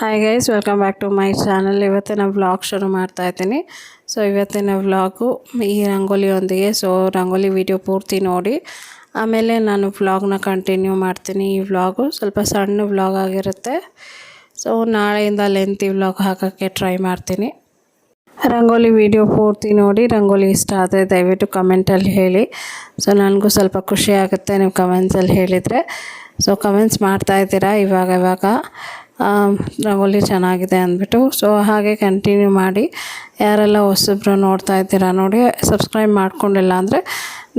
Hi guys, welcome back to my channel. ಇವತ್ತಿನ vlog ಶುರು ಮಾಡ್ತಾ ಇದ್ದೀನಿ. ಸೊ ಇವತ್ತಿನ ವ್ಲಾಗು ಈ ರಂಗೋಲಿಯೊಂದಿಗೆ. ಸೊ ರಂಗೋಲಿ ವಿಡಿಯೋ ಪೂರ್ತಿ ನೋಡಿ, ಆಮೇಲೆ ನಾನು ವ್ಲಾಗ್ನ ಕಂಟಿನ್ಯೂ ಮಾಡ್ತೀನಿ. ಈ ವ್ಲಾಗು ಸ್ವಲ್ಪ ಸಣ್ಣ ವ್ಲಾಗ್ ಆಗಿರುತ್ತೆ. ಸೊ ನಾಳೆಯಿಂದ ಲೆಂತಿ ವ್ಲಾಗ್ ಹಾಕೋಕ್ಕೆ ಟ್ರೈ ಮಾಡ್ತೀನಿ. ರಂಗೋಲಿ ವಿಡಿಯೋ ಪೂರ್ತಿ ನೋಡಿ, ರಂಗೋಲಿ ಇಷ್ಟ ಆದರೆ ದಯವಿಟ್ಟು ಕಮೆಂಟಲ್ಲಿ ಹೇಳಿ. ಸೊ ನನಗೂ ಸ್ವಲ್ಪ ಖುಷಿ ಆಗುತ್ತೆ ನೀವು ಕಮೆಂಟ್ಸಲ್ಲಿ ಹೇಳಿದರೆ. ಸೊ ಕಮೆಂಟ್ಸ್ ಮಾಡ್ತಾಯಿದ್ದೀರಾ ಇವಾಗ ರಂಗೋಲಿ ಚೆನ್ನಾಗಿದೆ ಅಂದ್ಬಿಟ್ಟು. ಸೊ ಹಾಗೆ ಕಂಟಿನ್ಯೂ ಮಾಡಿ. ಯಾರೆಲ್ಲ ಹೊಸಬ್ರು ನೋಡ್ತಾ ಇದ್ದೀರಾ ನೋಡಿ, ಸಬ್ಸ್ಕ್ರೈಬ್ ಮಾಡ್ಕೊಂಡಿಲ್ಲ ಅಂದರೆ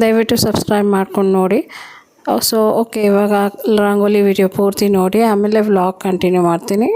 ದಯವಿಟ್ಟು ಸಬ್ಸ್ಕ್ರೈಬ್ ಮಾಡ್ಕೊಂಡು ನೋಡಿ. ಸೊ ಓಕೆ, ಇವಾಗ ರಂಗೋಲಿ ವಿಡಿಯೋ ಪೂರ್ತಿ ನೋಡಿ, ಆಮೇಲೆ ವ್ಲಾಗ್ ಕಂಟಿನ್ಯೂ ಮಾಡ್ತೀನಿ.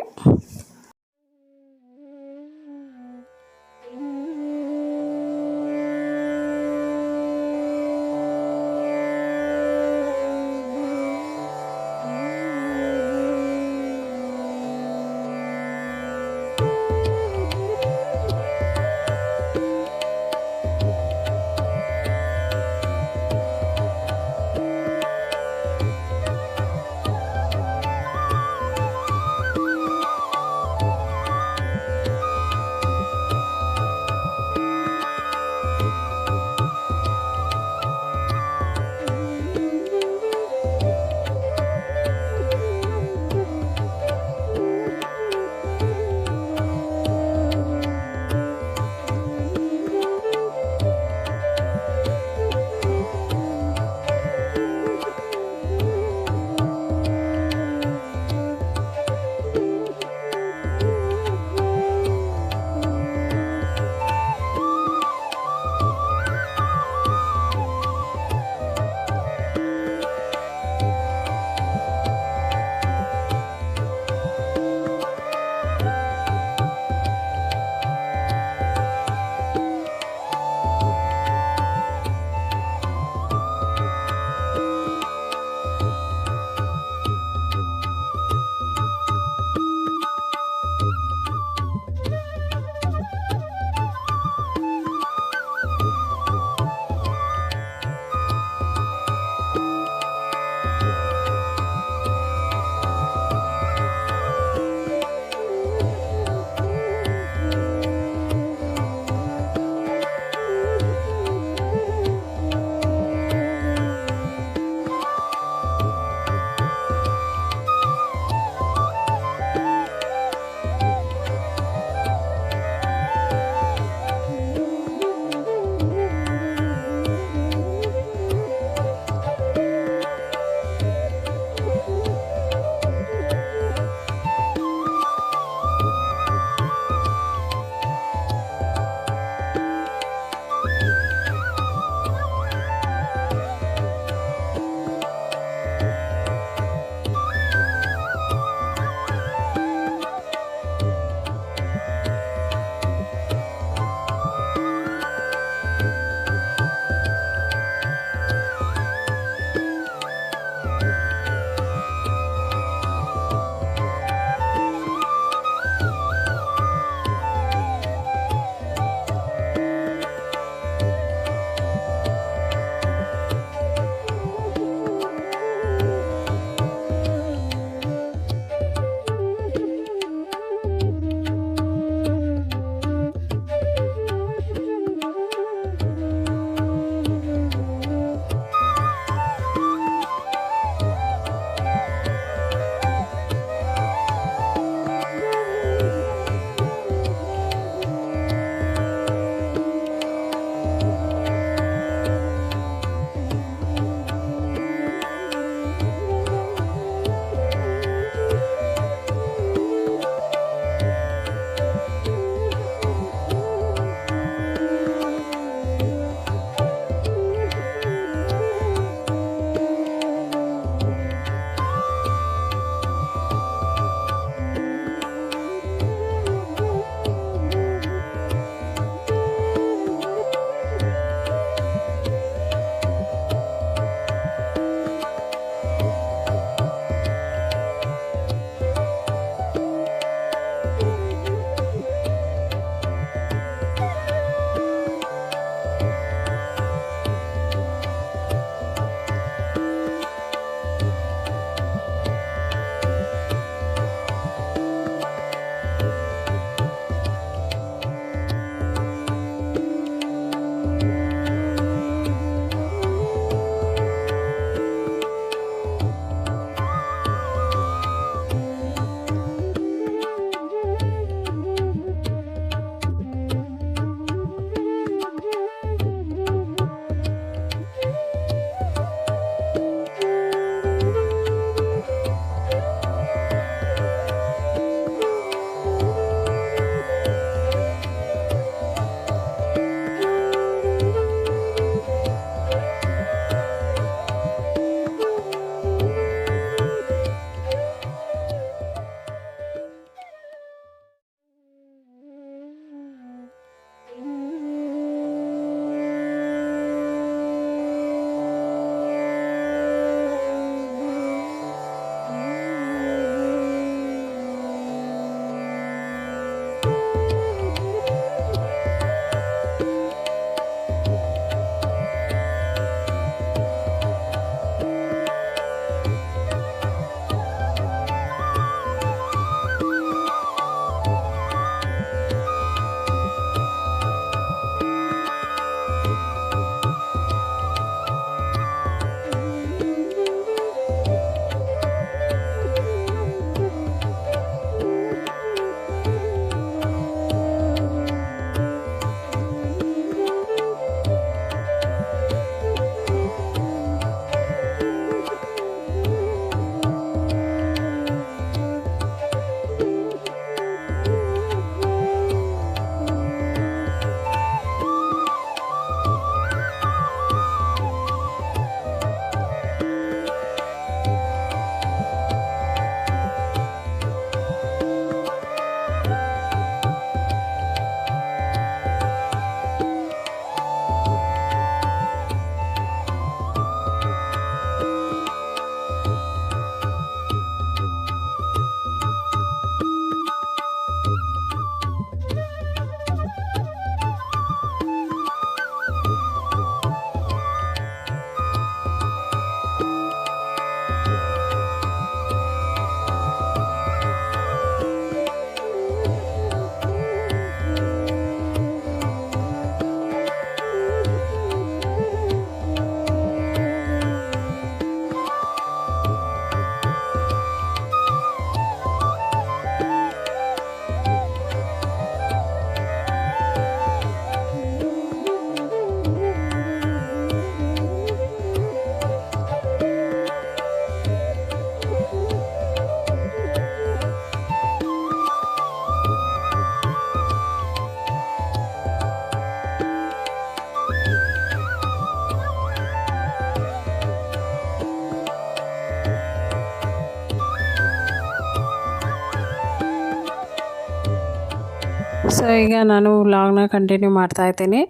ಸೊ ಈಗ ನಾನು ವ್ಲಾಗ್ನ ಕಂಟಿನ್ಯೂ ಮಾಡ್ತಾಯಿದ್ದೀನಿ.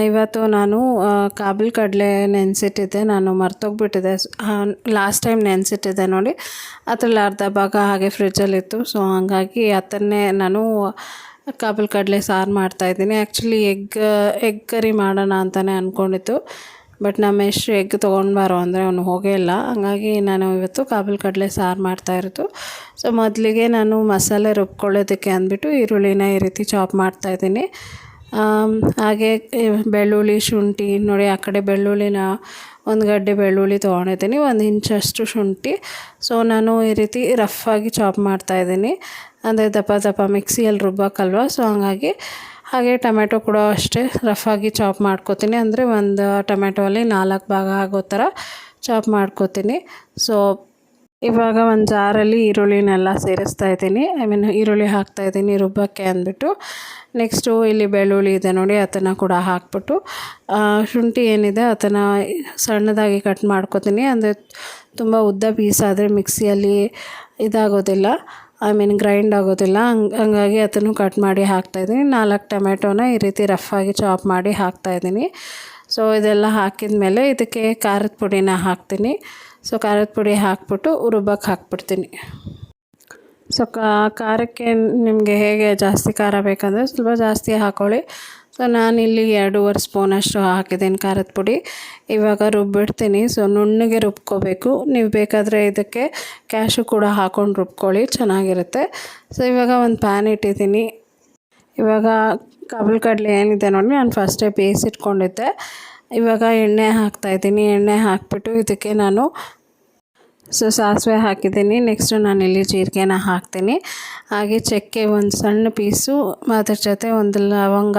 ಇವತ್ತು ನಾನು ಕಾಬೂಲ್ ಕಡಲೆ ನೆನೆಸಿಟ್ಟಿದ್ದೆ, ನಾನು ಮರ್ತೋಗ್ಬಿಟ್ಟಿದ್ದೆ. ಲಾಸ್ಟ್ ಟೈಮ್ ನೆನೆಸಿಟ್ಟಿದ್ದೆ ನೋಡಿ, ಅದರಲ್ಲಿ ಅರ್ಧ ಭಾಗ ಹಾಗೆ ಫ್ರಿಜ್ಜಲ್ಲಿತ್ತು. ಸೊ ಹಾಗಾಗಿ ಅದನ್ನೇ ನಾನು ಕಾಬೂಲ್ ಕಡಲೆ ಸಾರು ಮಾಡ್ತಾಯಿದ್ದೀನಿ. ಆ್ಯಕ್ಚುಲಿ ಎಗ್ ಕರಿ ಮಾಡೋಣ ಅಂತಲೇ ಅಂದ್ಕೊಂಡಿತ್ತು, ಬಟ್ ನಮ್ಮ ಎಷ್ಟು ಎಗ್ ತೊಗೊಂಡು ಬಾರೋ ಅಂದರೆ ಅವನು ಹೋಗೇ ಇಲ್ಲ. ಹಾಗಾಗಿ ನಾನು ಇವತ್ತು ಕಾಬೂಲ್ ಕಡಲೆ ಸಾರು ಮಾಡ್ತಾಯಿರೋದು. ಸೊ ಮೊದಲಿಗೆ ನಾನು ಮಸಾಲೆ ರುಬ್ಕೊಳ್ಳೋದಕ್ಕೆ ಅಂದ್ಬಿಟ್ಟು ಈರುಳ್ಳಿನ ಈ ರೀತಿ ಚಾಪ್ ಮಾಡ್ತಾಯಿದ್ದೀನಿ. ಹಾಗೆ ಬೆಳ್ಳುಳ್ಳಿ, ಶುಂಠಿ ನೋಡಿ, ಆ ಕಡೆ ಬೆಳ್ಳುಳ್ಳಿನ ಒಂದು ಗಡ್ಡೆ ಬೆಳ್ಳುಳ್ಳಿ ತೊಗೊಂಡಿದ್ದೀನಿ, 1 ಇಂಚಷ್ಟು ಶುಂಠಿ. ಸೊ ನಾನು ಈ ರೀತಿ ರಫಾಗಿ ಚಾಪ್ ಮಾಡ್ತಾಯಿದ್ದೀನಿ, ಅಂದರೆ ದಪ್ಪ ಮಿಕ್ಸಿಯಲ್ಲಿ ರುಬ್ಬಕ್ಕಲ್ವ. ಸೊ ಹಾಗೆ ಟೊಮೆಟೊ ಕೂಡ ಅಷ್ಟೇ ರಫಾಗಿ ಚಾಪ್ ಮಾಡ್ಕೋತೀನಿ, ಅಂದರೆ ಒಂದು ಟೊಮೆಟೊಲ್ಲಿ 4 ಭಾಗ ಆಗೋ ಥರ ಚಾಪ್ ಮಾಡ್ಕೋತೀನಿ. ಸೊ ಇವಾಗ ಒಂದು ಜಾರಲ್ಲಿ ಈರುಳ್ಳಿನೆಲ್ಲ ಸೇರಿಸ್ತಾ ಇದ್ದೀನಿ, ಈರುಳ್ಳಿ ಹಾಕ್ತಾಯಿದ್ದೀನಿ ರುಬ್ಬಕ್ಕೆ ಅಂದ್ಬಿಟ್ಟು. ನೆಕ್ಸ್ಟು ಇಲ್ಲಿ ಬೆಳ್ಳುಳ್ಳಿ ಇದೆ ನೋಡಿ, ಅದನ್ನು ಕೂಡ ಹಾಕ್ಬಿಟ್ಟು ಶುಂಠಿ ಏನಿದೆ ಅದನ್ನು ಸಣ್ಣದಾಗಿ ಕಟ್ ಮಾಡ್ಕೋತೀನಿ. ಅಂದರೆ ತುಂಬ ಉದ್ದ ಪೀಸ್ ಆದರೆ ಮಿಕ್ಸಿಯಲ್ಲಿ ಇದಾಗೋದಿಲ್ಲ, ಗ್ರೈಂಡ್ ಆಗೋದಿಲ್ಲ. ಹಂಗಾಗಿ ಅದನ್ನು ಕಟ್ ಮಾಡಿ ಹಾಕ್ತಾಯಿದ್ದೀನಿ. 4 ಟೊಮೆಟೊನ ಈ ರೀತಿ ರಫಾಗಿ ಚಾಪ್ ಮಾಡಿ ಹಾಕ್ತಾಯಿದ್ದೀನಿ. ಸೊ ಇದೆಲ್ಲ ಹಾಕಿದ ಮೇಲೆ ಇದಕ್ಕೆ ಖಾರದ ಪುಡಿನ ಹಾಕ್ತೀನಿ. ಸೊ ಖಾರದ ಪುಡಿ ಹಾಕ್ಬಿಟ್ಟು ರುಬ್ಬಕ್ಕೆ ಹಾಕ್ಬಿಡ್ತೀನಿ. ಸೊ ಖಾರಕ್ಕೆ ನಿಮಗೆ ಹೇಗೆ ಜಾಸ್ತಿ ಖಾರ ಬೇಕಂದರೆ ಸ್ವಲ್ಪ ಜಾಸ್ತಿ ಹಾಕ್ಕೊಳ್ಳಿ. ಸೊ ನಾನಿಲ್ಲಿ 2.5 ಸ್ಪೂನಷ್ಟು ಹಾಕಿದ್ದೀನಿ ಖಾರದ ಪುಡಿ. ಇವಾಗ ರುಬ್ಬಿಡ್ತೀನಿ. ಸೊ ನುಣ್ಣಗೆ ರುಬ್ಕೋಬೇಕು. ನೀವು ಬೇಕಾದರೆ ಇದಕ್ಕೆ ಕ್ಯಾಶು ಕೂಡ ಹಾಕ್ಕೊಂಡು ರುಬ್ಕೊಳ್ಳಿ, ಚೆನ್ನಾಗಿರುತ್ತೆ. ಸೊ ಇವಾಗ ಒಂದು ಪ್ಯಾನ್ ಇಟ್ಟಿದ್ದೀನಿ. ಇವಾಗ ಕಾಬೂಲ್ ಕಡಲೆ ಏನಿದೆ ನೋಡಿ, ನಾನು ಫಸ್ಟೇ ಬೇಯಿಸಿಟ್ಕೊಂಡಿದ್ದೆ. ಇವಾಗ ಎಣ್ಣೆ ಹಾಕ್ತಾಯಿದ್ದೀನಿ. ಎಣ್ಣೆ ಹಾಕ್ಬಿಟ್ಟು ಇದಕ್ಕೆ ನಾನು ಸಾಸಿವೆ ಹಾಕಿದ್ದೀನಿ. ನೆಕ್ಸ್ಟು ನಾನಿಲ್ಲಿ ಜೀರಿಗೆನ ಹಾಕ್ತೀನಿ, ಹಾಗೆ ಚಕ್ಕೆ ಒಂದು ಸಣ್ಣ ಪೀಸು, ಅದ್ರ ಜೊತೆ ಒಂದು ಲವಂಗ,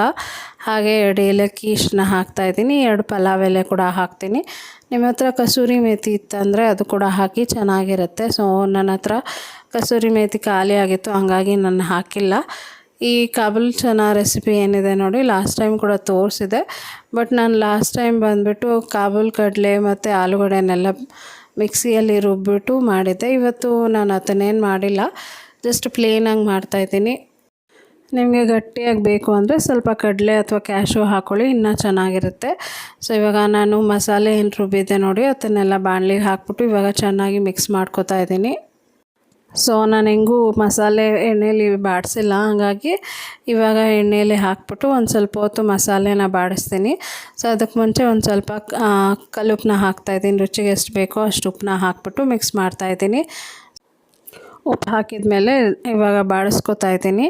ಹಾಗೆ 2 ಏಲಕ್ಕಿ ಇಷ್ಟನ್ನ ಹಾಕ್ತಾಯಿದ್ದೀನಿ. 2 ಪಲಾವ್ ಎಲೆ ಕೂಡ ಹಾಕ್ತೀನಿ. ನಿಮ್ಮ ಹತ್ರ ಕಸೂರಿ ಮೇಥಿ ಇತ್ತಂದರೆ ಅದು ಕೂಡ ಹಾಕಿ, ಚೆನ್ನಾಗಿರುತ್ತೆ. ಸೊ ನನ್ನ ಹತ್ರ ಕಸೂರಿ ಮೇಥಿ ಖಾಲಿ ಆಗಿತ್ತು, ಹಾಗಾಗಿ ನಾನು ಹಾಕಿಲ್ಲ. ಈ ಕಾಬೂಲ್ ಚನಾ ರೆಸಿಪಿ ಏನಿದೆ ನೋಡಿ, ಲಾಸ್ಟ್ ಟೈಮ್ ಕೂಡ ತೋರಿಸಿದೆ. ಬಟ್ ನಾನು ಲಾಸ್ಟ್ ಟೈಮ್ ಬಂದುಬಿಟ್ಟು ಕಾಬೂಲ್ ಕಡಲೆ ಮತ್ತು ಆಲೂಗಡ್ಡೆನೆಲ್ಲ ಮಿಕ್ಸಿಯಲ್ಲಿ ರುಬ್ಬಿಟ್ಟು ಮಾಡಿದ್ದೆ. ಇವತ್ತು ನಾನು ಅದನ್ನೇನು ಮಾಡಿಲ್ಲ, ಜಸ್ಟ್ ಪ್ಲೇನಾಗಿ ಮಾಡ್ತಾಯಿದ್ದೀನಿ. ನಿಮಗೆ ಗಟ್ಟಿಯಾಗಿ ಬೇಕು ಅಂದರೆ ಸ್ವಲ್ಪ ಕಡಲೆ ಅಥವಾ ಕ್ಯಾಶು ಹಾಕ್ಕೊಳ್ಳಿ, ಇನ್ನೂ ಚೆನ್ನಾಗಿರುತ್ತೆ. ಸೊ ಇವಾಗ ನಾನು ಮಸಾಲೆ ಏನು ರುಬ್ಬಿದ್ದೆ ನೋಡಿ, ಅದನ್ನೆಲ್ಲ ಬಾಣಲಿಗೆ ಹಾಕ್ಬಿಟ್ಟು ಇವಾಗ ಚೆನ್ನಾಗಿ ಮಿಕ್ಸ್ ಮಾಡ್ಕೊತಾ ಇದ್ದೀನಿ. ಸೊ ನಾನು ಹೆಂಗೂ ಮಸಾಲೆ ಎಣ್ಣೆಯಲ್ಲಿ ಬಾಡಿಸಿಲ್ಲ, ಹಾಗಾಗಿ ಇವಾಗ ಎಣ್ಣೆಯಲ್ಲಿ ಹಾಕ್ಬಿಟ್ಟು ಒಂದು ಸ್ವಲ್ಪ ಹೊತ್ತು ಮಸಾಲೆನ ಬಾಡಿಸ್ತೀನಿ. ಸೊ ಅದಕ್ಕೆ ಮುಂಚೆ ಒಂದು ಸ್ವಲ್ಪ ಕಲ್ಲುಪ್ಪನ್ನ ಹಾಕ್ತಾಯಿದ್ದೀನಿ, ರುಚಿಗೆ ಎಷ್ಟು ಬೇಕೋ ಅಷ್ಟು ಉಪ್ಪನ್ನ ಹಾಕ್ಬಿಟ್ಟು ಮಿಕ್ಸ್ ಮಾಡ್ತಾಯಿದ್ದೀನಿ. ಉಪ್ಪು ಹಾಕಿದ ಮೇಲೆ ಇವಾಗ ಬಾಡಿಸ್ಕೊತಾ ಇದ್ದೀನಿ.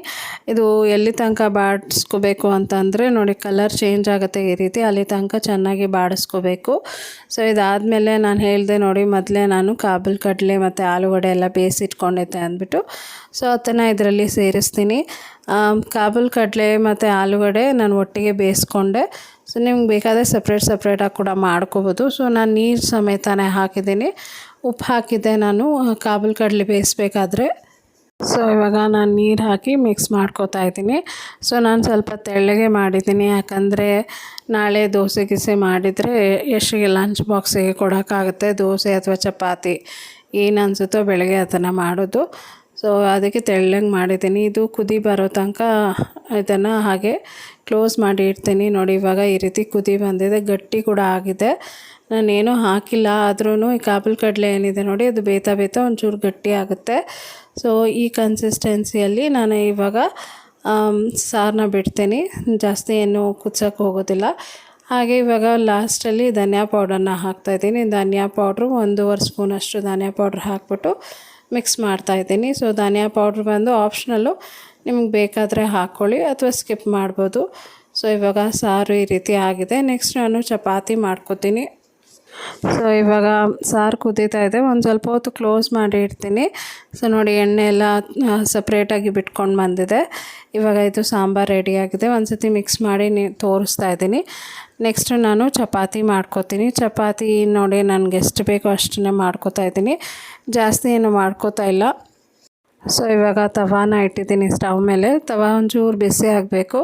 ಇದು ಎಲ್ಲಿ ತನಕ ಬಾಡಿಸ್ಕೋಬೇಕು ಅಂತಂದರೆ ನೋಡಿ, ಕಲರ್ ಚೇಂಜ್ ಆಗುತ್ತೆ ಈ ರೀತಿ, ಅಲ್ಲಿ ತನಕ ಚೆನ್ನಾಗಿ ಬಾಡಿಸ್ಕೋಬೇಕು. ಸೊ ಇದಾದಮೇಲೆ ನಾನು ಹೇಳಿದೆ ನೋಡಿ, ಮೊದಲೇ ನಾನು ಕಾಬೂಲ್ ಕಡಲೆ ಮತ್ತು ಆಲೂಗಡ್ಡೆ ಎಲ್ಲ ಬೇಯಿಸಿಟ್ಕೊಂಡಿದ್ದೆ ಅಂದ್ಬಿಟ್ಟು. ಸೊ ಅದನ್ನು ಇದರಲ್ಲಿ ಸೇರಿಸ್ತೀನಿ. ಕಾಬೂಲ್ ಕಡಲೆ ಮತ್ತು ಆಲೂಗಡ್ಡೆ ನಾನು ಒಟ್ಟಿಗೆ ಬೇಯಿಸ್ಕೊಂಡೆ. ಸೊ ನಿಮ್ಗೆ ಬೇಕಾದರೆ ಸಪ್ರೇಟಾಗಿ ಕೂಡ ಮಾಡ್ಕೋಬೋದು. ಸೊ ನಾನು ನೀರು ಸಮೇತನೇ ಹಾಕಿದ್ದೀನಿ, ಉಪ್ಪು ಹಾಕಿದ್ದೆ ನಾನು ಕಾಬೂಲ್ ಕಡಲೆ ಬೇಯಿಸ್ಬೇಕಾದ್ರೆ. ಸೊ ಇವಾಗ ನಾನು ನೀರು ಹಾಕಿ ಮಿಕ್ಸ್ ಮಾಡ್ಕೋತಾ ಇದ್ದೀನಿ. ಸೊ ನಾನು ಸ್ವಲ್ಪ ತೆಳ್ಳಗೆ ಮಾಡಿದ್ದೀನಿ, ಯಾಕಂದರೆ ನಾಳೆ ದೋಸೆ ಗೀಸೆ ಮಾಡಿದರೆ ಎಷ್ಟಿಗೆ ಲಂಚ್ ಬಾಕ್ಸಿಗೆ ಕೊಡೋಕ್ಕಾಗುತ್ತೆ. ದೋಸೆ ಅಥವಾ ಚಪಾತಿ ಏನು ಅನಿಸುತ್ತೋ ಬೆಳಗ್ಗೆ ಅದನ್ನು ಮಾಡೋದು. ಸೊ ಅದಕ್ಕೆ ತೆಳ್ಳಗೆ ಮಾಡಿದ್ದೀನಿ. ಇದು ಕುದಿ ಬರೋ ತನಕ ಇದನ್ನು ಹಾಗೆ ಕ್ಲೋಸ್ ಮಾಡಿ ಇಡ್ತೀನಿ. ನೋಡಿ ಇವಾಗ ಈ ರೀತಿ ಕುದಿ ಬಂದಿದೆ, ಗಟ್ಟಿ ಕೂಡ ಆಗಿದೆ. ನಾನೇನೂ ಹಾಕಿಲ್ಲ, ಆದ್ರೂ ಈ ಕಾಬೂಲ್ ಕಡಲೆ ಏನಿದೆ ನೋಡಿ, ಅದು ಬೇಯ್ತಾ ಒಂಚೂರು ಗಟ್ಟಿ ಆಗುತ್ತೆ. ಸೊ ಈ ಕನ್ಸಿಸ್ಟೆನ್ಸಿಯಲ್ಲಿ ನಾನು ಇವಾಗ ಸಾರನ್ನ ಬಿಡ್ತೀನಿ, ಜಾಸ್ತಿ ಏನು ಕುದಿಸೋಕ್ಕೆ ಹೋಗೋದಿಲ್ಲ. ಹಾಗೆ ಇವಾಗ ಲಾಸ್ಟಲ್ಲಿ ಧನಿಯಾ ಪೌಡರ್ನ ಹಾಕ್ತಾಯಿದ್ದೀನಿ. ಧನಿಯಾ ಪೌಡ್ರು 1.5 ಸ್ಪೂನಷ್ಟು ಧನಿಯಾ ಪೌಡ್ರ್ ಹಾಕ್ಬಿಟ್ಟು ಮಿಕ್ಸ್ ಮಾಡ್ತಾಯಿದ್ದೀನಿ. ಸೊ ಧನಿಯಾ ಪೌಡ್ರ್ ಬಂದು ಆಪ್ಷನಲ್ಲು, ನಿಮ್ಗೆ ಬೇಕಾದರೆ ಹಾಕ್ಕೊಳ್ಳಿ ಅಥವಾ ಸ್ಕಿಪ್ ಮಾಡ್ಬೋದು. ಸೊ ಇವಾಗ ಸಾರು ಈ ರೀತಿ ಆಗಿದೆ. ನೆಕ್ಸ್ಟ್ ನಾನು ಚಪಾತಿ ಮಾಡ್ಕೊತೀನಿ. ಸೊ ಇವಾಗ ಸಾರು ಕುದೀತಾ ಇದೆ, ಒಂದು ಸ್ವಲ್ಪ ಹೊತ್ತು ಕ್ಲೋಸ್ ಮಾಡಿ ಇಡ್ತೀನಿ. ಸೊ ನೋಡಿ ಎಣ್ಣೆ ಎಲ್ಲ ಸಪ್ರೇಟಾಗಿ ಬಿಟ್ಕೊಂಡು ಬಂದಿದೆ. ಇವಾಗ ಇದು ಸಾಂಬಾರು ರೆಡಿಯಾಗಿದೆ. ಒಂದು ಸತಿ ಮಿಕ್ಸ್ ಮಾಡಿ ತೋರಿಸ್ತಾ ಇದ್ದೀನಿ. ನೆಕ್ಸ್ಟು ನಾನು ಚಪಾತಿ ಮಾಡ್ಕೊತೀನಿ. ಚಪಾತಿ ನೋಡಿ ನನಗೆ ಎಷ್ಟು ಬೇಕೋ ಅಷ್ಟನ್ನೇ ಮಾಡ್ಕೊತಾ ಇದ್ದೀನಿ, ಜಾಸ್ತಿ ಏನು ಮಾಡ್ಕೋತಾ ಇಲ್ಲ. ಸೊ ಇವಾಗ ತವಾನ ಇಟ್ಟಿದ್ದೀನಿ ಸ್ಟವ್ ಮೇಲೆ. ತವ ಒಂಚೂರು ಬಿಸಿ ಆಗಬೇಕು,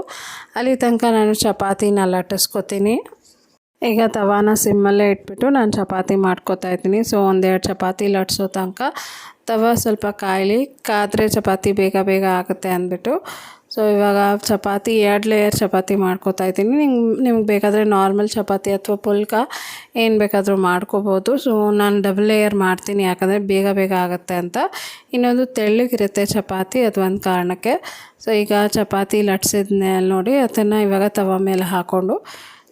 ಅಲ್ಲಿ ತನಕ ನಾನು ಚಪಾತಿನ ಲಟ್ಟಿಸ್ಕೊತೀನಿ. ಈಗ ತವಾನ ಸಿಮ್ಮಲ್ಲೇ ಇಟ್ಬಿಟ್ಟು ನಾನು ಚಪಾತಿ ಮಾಡ್ಕೊತಾ ಇದ್ದೀನಿ. ಸೊ 1-2 ಚಪಾತಿ ಲಟ್ಸೋ ತನಕ ತವ ಸ್ವಲ್ಪ ಕಾದರೆ ಚಪಾತಿ ಬೇಗ ಆಗುತ್ತೆ ಅಂದ್ಬಿಟ್ಟು. ಸೊ ಇವಾಗ ಚಪಾತಿ 2 ಲೇಯರ್ ಚಪಾತಿ ಮಾಡ್ಕೋತಾ ಇದ್ದೀನಿ. ನಿಮ್ಗೆ ಬೇಕಾದರೆ ನಾರ್ಮಲ್ ಚಪಾತಿ ಅಥವಾ ಪುಲ್ಕ ಏನು ಬೇಕಾದರೂ ಮಾಡ್ಕೋಬೋದು. ಸೊ ನಾನು ಡಬಲ್ ಲೇಯರ್ ಮಾಡ್ತೀನಿ, ಯಾಕಂದರೆ ಬೇಗ ಬೇಗ ಆಗುತ್ತೆ ಅಂತ. ಇನ್ನೊಂದು ತೆಳ್ಳಗಿರುತ್ತೆ ಚಪಾತಿ, ಅದು ಒಂದು ಕಾರಣಕ್ಕೆ. ಸೊ ಈಗ ಚಪಾತಿ ಲಟ್ಸಿದ್ಮೇಲೆ ನೋಡಿ ಅದನ್ನು ಇವಾಗ ತವ ಮೇಲೆ ಹಾಕ್ಕೊಂಡು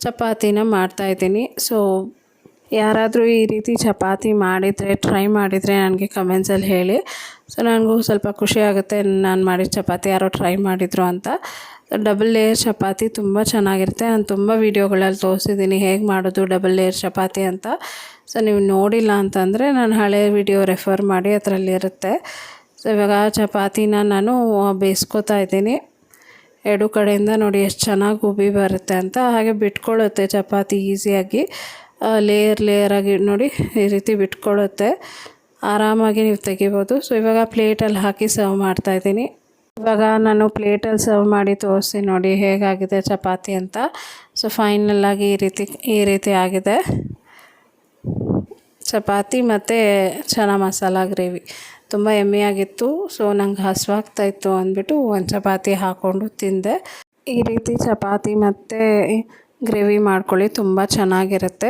ಚಪಾತಿನ ಮಾಡ್ತಾಯಿದ್ದೀನಿ. ಸೊ ಯಾರಾದರೂ ಈ ರೀತಿ ಚಪಾತಿ ಟ್ರೈ ಮಾಡಿದರೆ ನನಗೆ ಕಮೆಂಟ್ಸಲ್ಲಿ ಹೇಳಿ. ಸೊ ನನಗೂ ಸ್ವಲ್ಪ ಖುಷಿ ಆಗುತ್ತೆ, ನಾನು ಮಾಡಿದ ಚಪಾತಿ ಯಾರೋ ಟ್ರೈ ಮಾಡಿದರು ಅಂತ. ಡಬಲ್ ಲೇಯರ್ ಚಪಾತಿ ತುಂಬ ಚೆನ್ನಾಗಿರುತ್ತೆ. ನಾನು ತುಂಬ ವೀಡಿಯೋಗಳಲ್ಲಿ ತೋರಿಸಿದ್ದೀನಿ ಹೇಗೆ ಮಾಡೋದು ಡಬಲ್ ಲೇಯರ್ ಚಪಾತಿ ಅಂತ. ಸೊ ನೀವು ನೋಡಿಲ್ಲ ಅಂತಂದರೆ ನಾನು ಹಳೆಯ ವೀಡಿಯೋ ರೆಫರ್ ಮಾಡಿ ಅದರಲ್ಲಿರುತ್ತೆ. ಸೊ ಇವಾಗ ಚಪಾತಿನ ನಾನು ಬೇಯಿಸ್ಕೊತಾ ಇದ್ದೀನಿ. 2 ಕಡೆಯಿಂದ ನೋಡಿ ಎಷ್ಟು ಚೆನ್ನಾಗಿ ಉಬ್ಬಿ ಬರುತ್ತೆ ಅಂತ. ಹಾಗೆ ಬಿಟ್ಕೊಳ್ಳುತ್ತೆ ಚಪಾತಿ ಈಸಿಯಾಗಿ, ಲೇಯರಾಗಿ ನೋಡಿ ಈ ರೀತಿ ಬಿಟ್ಕೊಳ್ಳುತ್ತೆ. ಆರಾಮಾಗಿ ನೀವು ತೆಗಿಬೋದು. ಸೊ ಇವಾಗ ಪ್ಲೇಟಲ್ಲಿ ಹಾಕಿ ಸರ್ವ್ ಮಾಡ್ತಾಯಿದ್ದೀನಿ. ಇವಾಗ ನಾನು ಪ್ಲೇಟಲ್ಲಿ ಸರ್ವ್ ಮಾಡಿ ತೋರಿಸ್ತೀನಿ ನೋಡಿ ಹೇಗಾಗಿದೆ ಚಪಾತಿ ಅಂತ. ಸೊ ಫೈನಲ್ಲಾಗಿ ಈ ರೀತಿ ಆಗಿದೆ ಚಪಾತಿ ಮತ್ತು ಚನಾ ಮಸಾಲ ಗ್ರೇವಿ. ತುಂಬ ಯಮ್ಮಿಯಾಗಿತ್ತು. ಸೊ ನಂಗೆ ಹಸಿವಾಗ್ತಾಯಿತ್ತು ಅಂದ್ಬಿಟ್ಟು ಒಂದು ಚಪಾತಿ ಹಾಕ್ಕೊಂಡು ತಿಂದೆ. ಈ ರೀತಿ ಚಪಾತಿ ಮತ್ತು ಗ್ರೇವಿ ಮಾಡ್ಕೊಳ್ಳಿ, ತುಂಬ ಚೆನ್ನಾಗಿರುತ್ತೆ.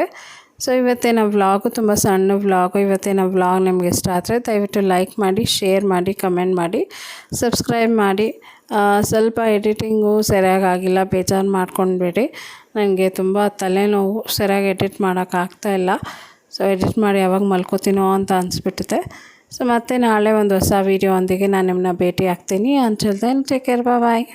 ಸೊ ಇವತ್ತಿನ ವ್ಲಾಗು ತುಂಬ ಸಣ್ಣ ವ್ಲಾಗು. ಇವತ್ತಿನ ವ್ಲಾಗ್ ನಿಮಗೆ ಇಷ್ಟ ಆದರೆ ದಯವಿಟ್ಟು ಲೈಕ್ ಮಾಡಿ, ಶೇರ್ ಮಾಡಿ, ಕಮೆಂಟ್ ಮಾಡಿ, ಸಬ್ಸ್ಕ್ರೈಬ್ ಮಾಡಿ. ಸ್ವಲ್ಪ ಎಡಿಟಿಂಗು ಸರಿಯಾಗಿಲ್ಲ, ಬೇಜಾರು ಮಾಡ್ಕೊಂಡ್ಬೇಡಿ. ನನಗೆ ತುಂಬ ತಲೆನೋವು, ಸರಿಯಾಗಿ ಎಡಿಟ್ ಮಾಡೋಕ್ಕಾಗ್ತಾಯಿಲ್ಲ. ಸೊ ಎಡಿಟ್ ಮಾಡಿ ಯಾವಾಗ ಮಲ್ಕೋತೀನೋ ಅಂತ ಅನಿಸ್ಬಿಟ್ಟಿದೆ. ಸೊ ಮತ್ತೆ ನಾಳೆ ಒಂದು ಹೊಸ ವೀಡಿಯೋ ಒಂದಿಗೆ ನಾನು ನಿಮ್ಮನ್ನ ಭೇಟಿ ಆಗ್ತೀನಿ. ಅಂಟಿಲ್ ದೆನ್ ಟೇಕ್ ಕೇರ್, ಬಾಯ್.